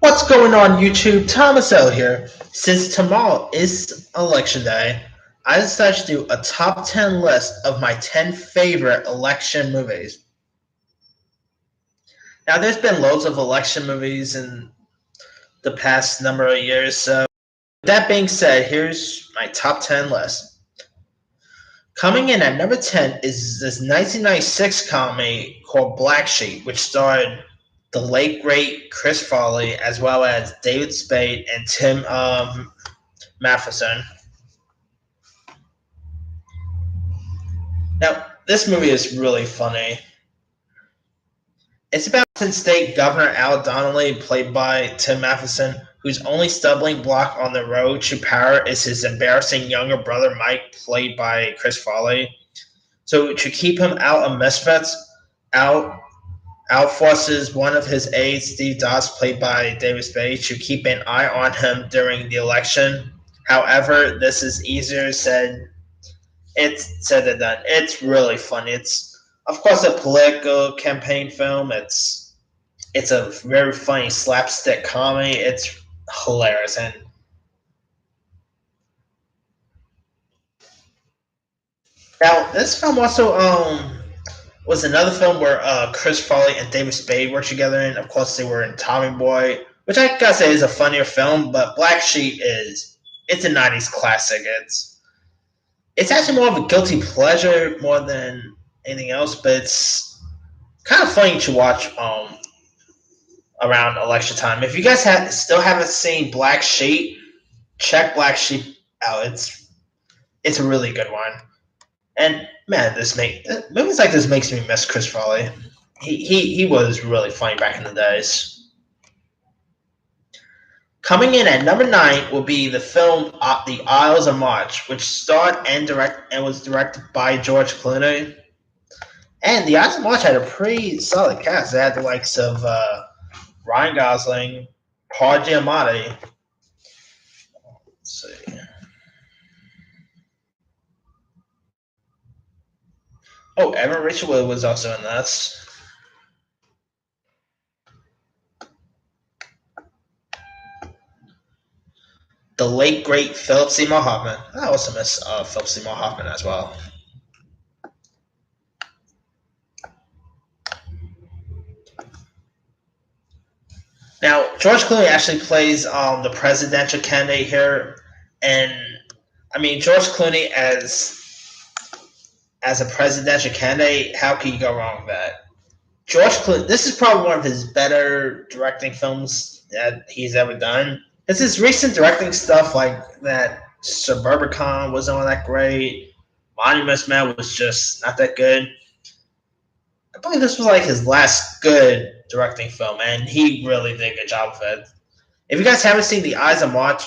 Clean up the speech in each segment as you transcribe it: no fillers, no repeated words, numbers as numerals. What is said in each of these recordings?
What's going on YouTube? Thomas L here. Since tomorrow is election day, I decided to do a top 10 list of my 10 favorite election movies. Now there's been loads of election movies in the past number of years, so with that being said, here's my top 10 list. Coming in at number 10 is this 1996 comedy called Black Sheep, which starred the late great Chris Farley as well as David Spade and Tim Matheson. Now, this movie is really funny. It's about Washington State Governor Al Donnelly, played by Tim Matheson, whose only stumbling block on the road to power is his embarrassing younger brother Mike, played by Chris Farley. So to keep him out of misfits, Al forces one of his aides, Steve Doss, played by David Spade, to keep an eye on him during the election. However, this is easier said it's said and done. It's really funny. It's of course a political campaign film. It's a very funny slapstick comedy. It's hilarious. And now this film also was another film where Chris Farley and David Spade were together, and of course they were in Tommy Boy, which I gotta say is a funnier film. But Black Sheep is it's a '90s classic. It's actually more of a guilty pleasure more than anything else, but it's kind of funny to watch around election time. If you guys still haven't seen Black Sheep, check Black Sheep out. It's a really good one. And man, this make movies like this makes me miss Chris Farley. He was really funny back in the days. Coming in at number 9 will be the film The Isles of March, which starred and was directed by George Clooney. And The Isles of March had a pretty solid cast. It had the likes of Ryan Gosling, Paul Giamatti. Let's see. Oh, Evan Rachel Wood was also in this. The late great Philip Seymour Hoffman. I also miss Philip Seymour Hoffman as well. Now, George Clooney actually plays the presidential candidate here, and I mean George Clooney as a presidential candidate. How can you go wrong with that? George Clooney. This is probably one of his better directing films that he's ever done. It's his recent directing stuff like that. Suburbicon wasn't all that great. Monuments Man was just not that good. I believe this was like his last good directing film, and he really did a good job of it. If you guys haven't seen The Eyes of March,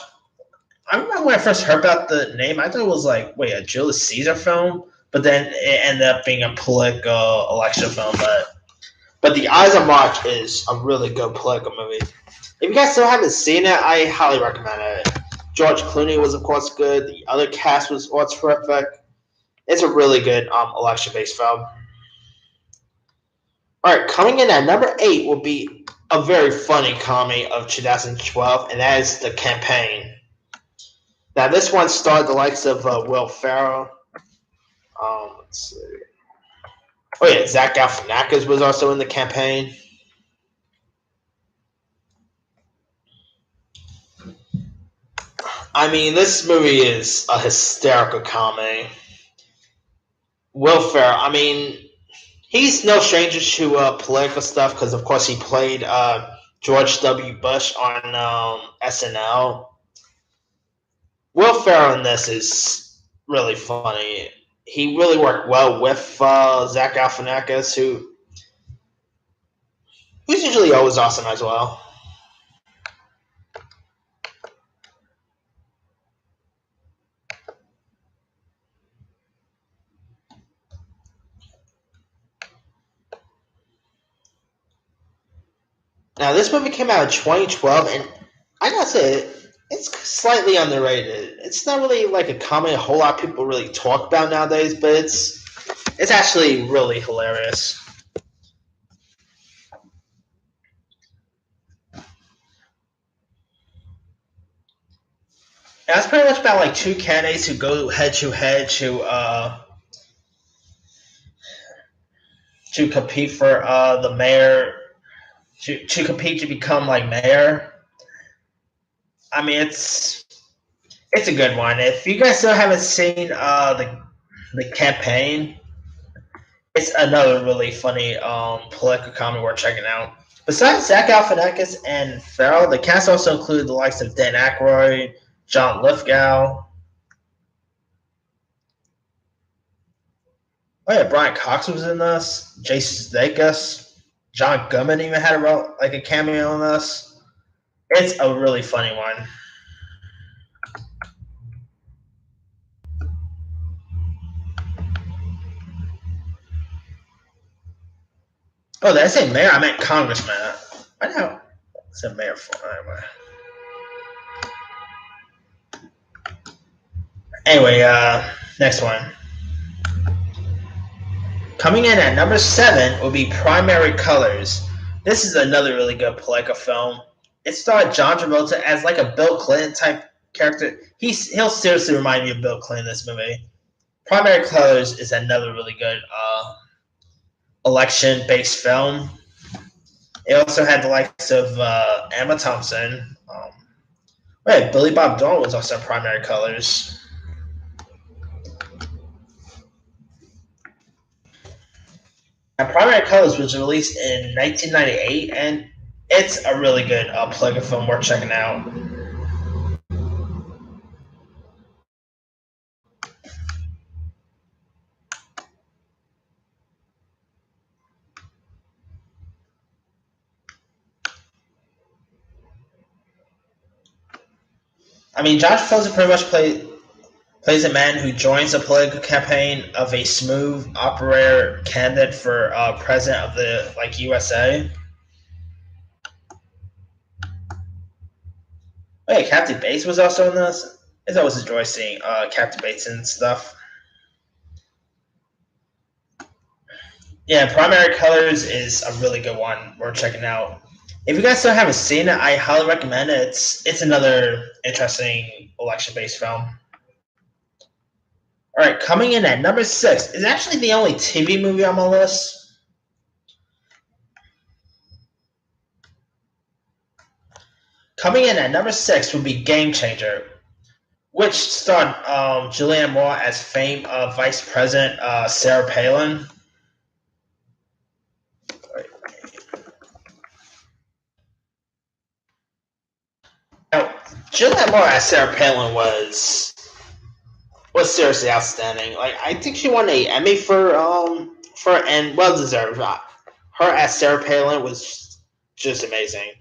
I remember when I first heard about the name, I thought it was like, wait, a Julius Caesar film? But then it ended up being a political election film. But The Eyes of March is a really good political movie. If you guys still haven't seen it, I highly recommend it. George Clooney was, of course, good. The other cast was all terrific. It's a really good election-based film. All right, coming in at number 8 will be a very funny comedy of 2012, and that is The Campaign. Now, this one starred the likes of Will Ferrell. Let's see. Oh yeah, Zach Galifianakis was also in The Campaign. I mean, this movie is a hysterical comedy. Will Ferrell, I mean, he's no stranger to political stuff because, of course, he played George W. Bush on SNL. Will Ferrell in this is really funny. He really worked well with Zach Galifianakis, who's usually always awesome as well. Now, this movie came out in 2012, and I gotta say, it's slightly underrated. It's not really like a comedy a whole lot of people really talk about nowadays, but it's actually really hilarious. And that's pretty much about like two candidates who go head to head to compete for the mayor to compete to become like mayor. I mean, it's a good one. If you guys still haven't seen the campaign, it's another really funny political comedy worth checking out. Besides Zach Galifianakis and Farrell, the cast also included the likes of Dan Aykroyd, John Lithgow. Oh yeah, Brian Cox was in this. Jason Sudeikis, John Goodman even had a cameo in this. It's a really funny one. Oh, did I say mayor? I meant congressman. I know. I said mayor for anyway. Anyway, next one. Coming in at number 7 will be Primary Colors. This is another really good Paleca film. It starred John Travolta as like a Bill Clinton type character. He'll seriously remind me of Bill Clinton in this movie. Primary Colors is another really good election-based film. It also had the likes of Emma Thompson. Wait, Billy Bob Thornton was also in Primary Colors. And Primary Colors was released in 1998, and it's a really good plug of film worth checking out. I mean, Josh Travolta pretty much plays a man who joins a political campaign of a smooth operator candidate for president of the USA. Oh yeah, Captain Bates was also in this. It's always a joy seeing Captain Bates and stuff. Yeah, Primary Colors is a really good one worth checking out. If you guys still haven't seen it, I highly recommend it. It's another interesting election based film. All right, coming in at number 6 is actually the only TV movie on my list. Coming in at number 6 would be Game Changer, which starred Julianne Moore as famed Vice President Sarah Palin. Now, Julianne Moore as Sarah Palin was seriously outstanding. Like I think she won a Emmy for and well deserved. Her as Sarah Palin was just amazing.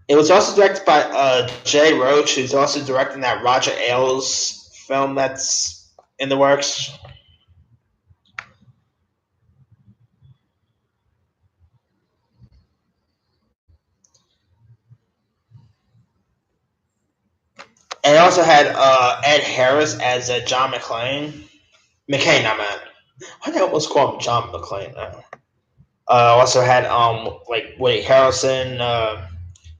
It was also directed by Jay Roach, who's also directing that Roger Ailes film that's in the works. And it also had Ed Harris as John McClane. McCain, I meant. Why did I almost call him John McClane? Also had like Woody Harrelson,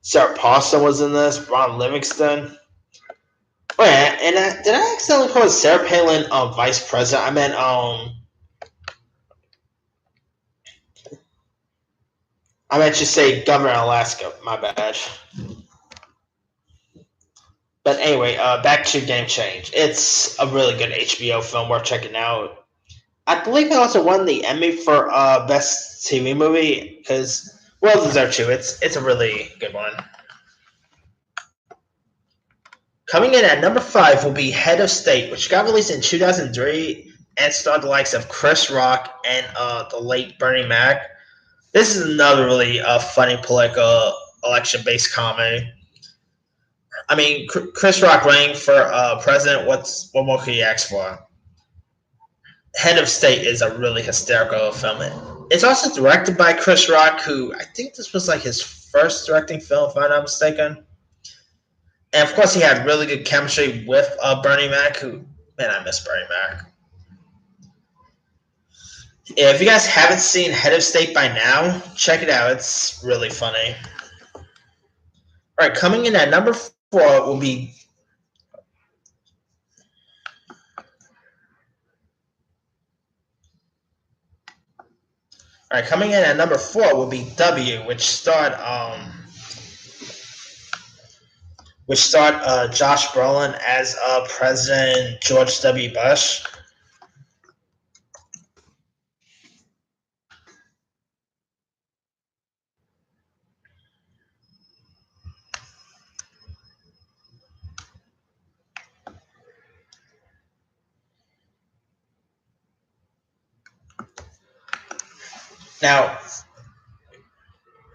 Sarah Paulson was in this, Ron Livingston. Oh yeah, and did I accidentally call Sarah Palin vice president? I meant I meant to say governor of Alaska. My bad. But anyway, back to Game Change. It's a really good HBO film worth checking out. I believe it also won the Emmy for best TV movie because well deserved too. It's a really good one. Coming in at number 5 will be Head of State, which got released in 2003 and starred the likes of Chris Rock and the late Bernie Mac. This is another really funny political election-based comedy. I mean, Chris Rock running for president. What more could you ask for? Head of State is a really hysterical film. It's also directed by Chris Rock, who I think this was like his first directing film, if I'm not mistaken. And of course, he had really good chemistry with Bernie Mac. Who, man, I miss Bernie Mac. If you guys haven't seen Head of State by now, check it out. It's really funny. All right, coming in at number four will be. All right, coming in at number four will be W, which starred Josh Brolin as President George W. Bush. Now,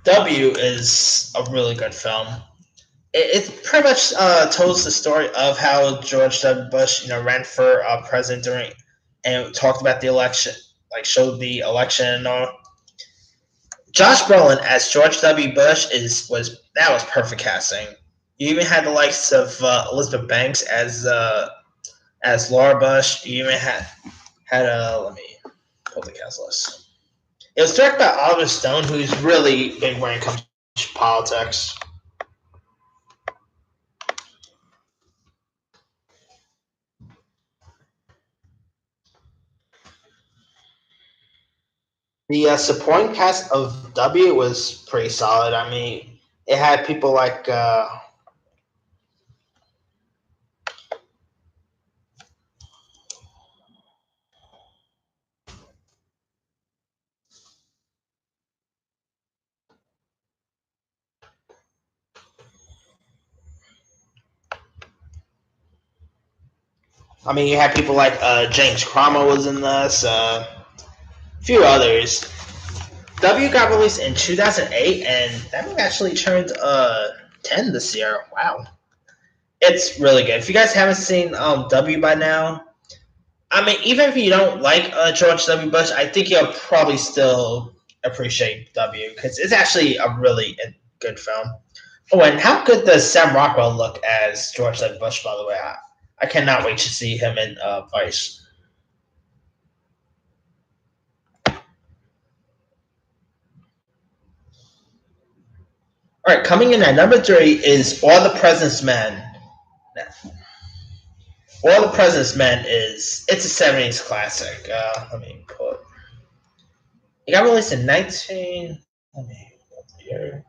W is a really good film. It pretty much tells the story of how George W. Bush, ran for president during and talked about the election, like showed the election and all. Josh Brolin as George W. Bush was perfect casting. You even had the likes of Elizabeth Banks as Laura Bush. You even had let me pull the cast list. It was directed by Oliver Stone, who's really big when it comes to politics. The supporting cast of W was pretty solid. I mean, it had people like you had people like James Cromwell was in this, a few others. W got released in 2008, and that movie actually turned 10 this year. Wow, it's really good. If you guys haven't seen W by now, even if you don't like George W. Bush, I think you'll probably still appreciate W because it's actually a really good film. Oh, and how good does Sam Rockwell look as George W. Bush? By the way, I cannot wait to see him in Vice. All right, coming in at number three is All the President's Men. All the President's Men it's a '70s classic. Let me pull it. It got released in 19. Let me pull the year.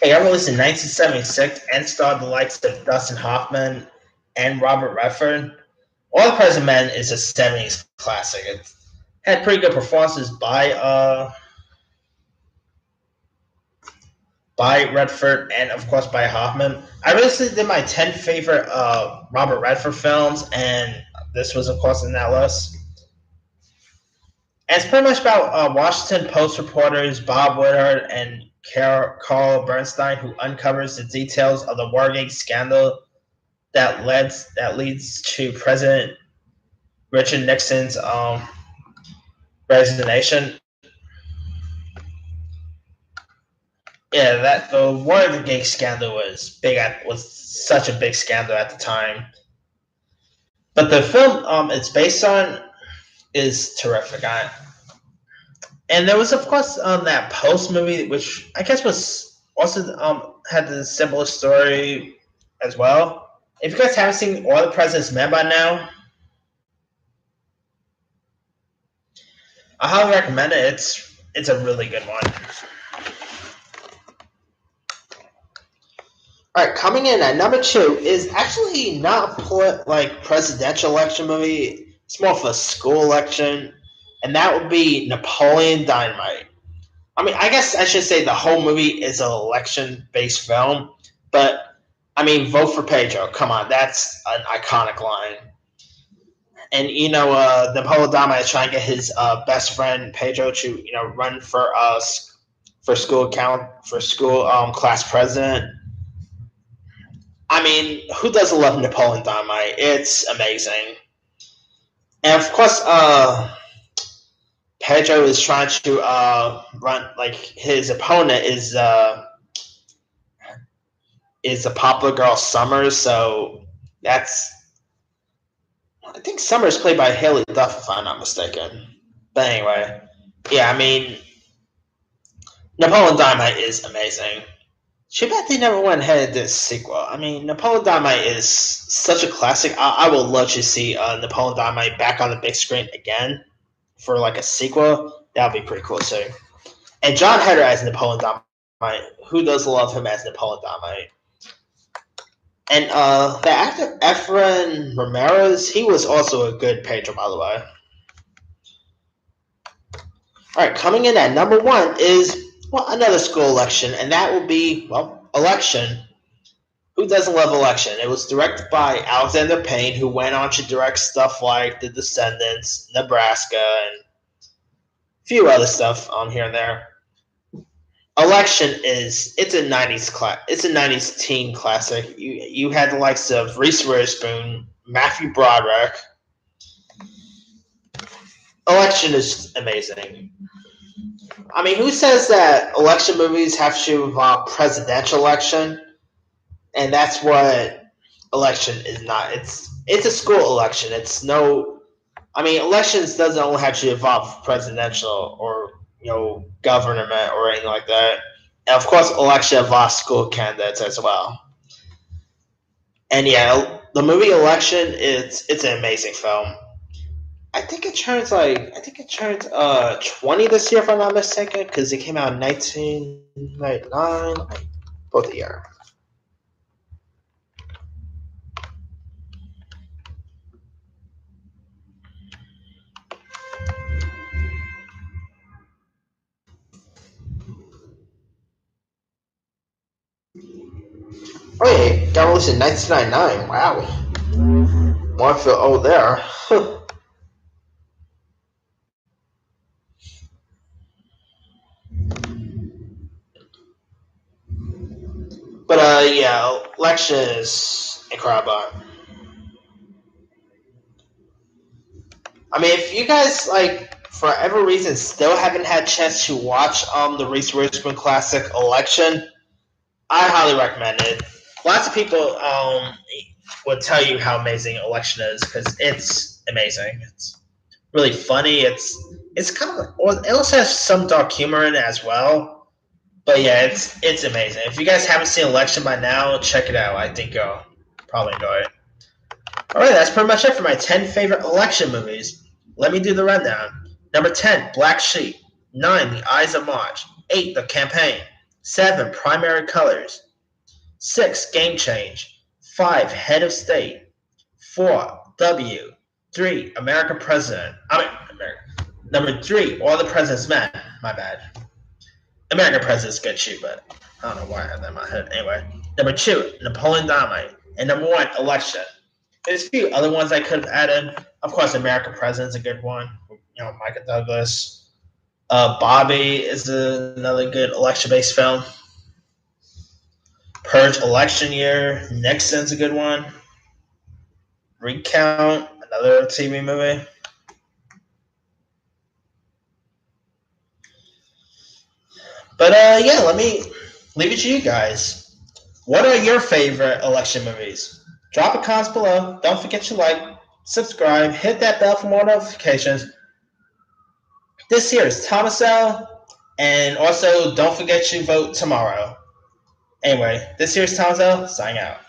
It got released in 1976 and starred the likes of Dustin Hoffman and Robert Redford. All the President's Men is a '70s classic. It had pretty good performances by Redford and of course by Hoffman. I recently did my 10 favorite Robert Redford films, and this was of course in that list. And it's pretty much about Washington Post reporters Bob Woodward and Carl Bernstein, who uncovers the details of the Watergate scandal that leads to President Richard Nixon's resignation. Yeah, that the Watergate scandal was such a big scandal at the time. But the film it's based on is terrific. And there was of course that Post movie, which I guess was also had the similar story as well. If you guys haven't seen All the President's Men by now, I highly recommend it. It's a really good one. All right, coming in at number two is actually not like presidential election movie. It's more of a school election, and that would be Napoleon Dynamite. I guess I should say the whole movie is an election-based film, but vote for Pedro. Come on, that's an iconic line. And Napoleon Dynamite is trying to get his best friend Pedro to run for us for school class president. Who doesn't love Napoleon Dynamite? It's amazing. And of course, Pedro is trying to run, like his opponent is is a popular girl Summer. So that's I think Summer is played by Haley Duff, if I'm not mistaken. But anyway, yeah, I mean Napoleon Dynamite is amazing. Too bad they never went ahead and did a sequel. I mean, Napoleon Dynamite is such a classic. I would love to see Napoleon Dynamite back on the big screen again for like a sequel. That would be pretty cool too. And John Heder as Napoleon Dynamite. Who doesn't love him as Napoleon Dynamite? And the actor Efren Ramirez, he was also a good Pedro, by the way. All right, coming in at number one is another school election, and that will be Election. Who doesn't love Election? It was directed by Alexander Payne, who went on to direct stuff like The Descendants, Nebraska, and a few other stuff on here and there. Election it's a '90s teen classic. You had the likes of Reese Witherspoon, Matthew Broderick. Election is amazing. I mean, who says that election movies have to involve presidential election? And that's what Election is not. It's a school election. It's no. I mean, elections doesn't only have to involve presidential or government or anything like that. And of course, election involves school candidates as well. And yeah, the movie Election it's an amazing film. I think it turns 20 this year if I'm not mistaken, because it came out in 1999. Both the year. Oh yeah, got released in 1999. Wow. Well, I feel old there. But yeah, Election is incredible. I mean, if you guys for whatever reason still haven't had a chance to watch the Reese Witherspoon classic Election, I highly recommend it. Lots of people would tell you how amazing Election is because it's amazing. It's really funny. It's kind of it also has some dark humor in it as well. But yeah, it's amazing. If you guys haven't seen Election by now, check it out. I think you'll probably enjoy it. All right, that's pretty much it for my 10 favorite election movies. Let me do the rundown. Number 10, Black Sheep. 9, The Ides of March. 8, The Campaign. 7, Primary Colors. 6, Game Change. 5, Head of State. 4, W. 3, American President. Number 3, All the President's Men. My bad. American President's good too, but I don't know why I had that in my head. Anyway, number 2, Napoleon Dynamite. And number 1, Election. There's a few other ones I could have added. Of course, American President's a good one. Michael Douglas. Bobby is another good election-based film. Purge Election Year. Nixon's a good one. Recount, another TV movie. But yeah, let me leave it to you guys. What are your favorite election movies? Drop a comments below. Don't forget to like, subscribe, hit that bell for more notifications. This here is Thomas L. And also, don't forget to vote tomorrow. Anyway, this here is Thomas L. Signing out.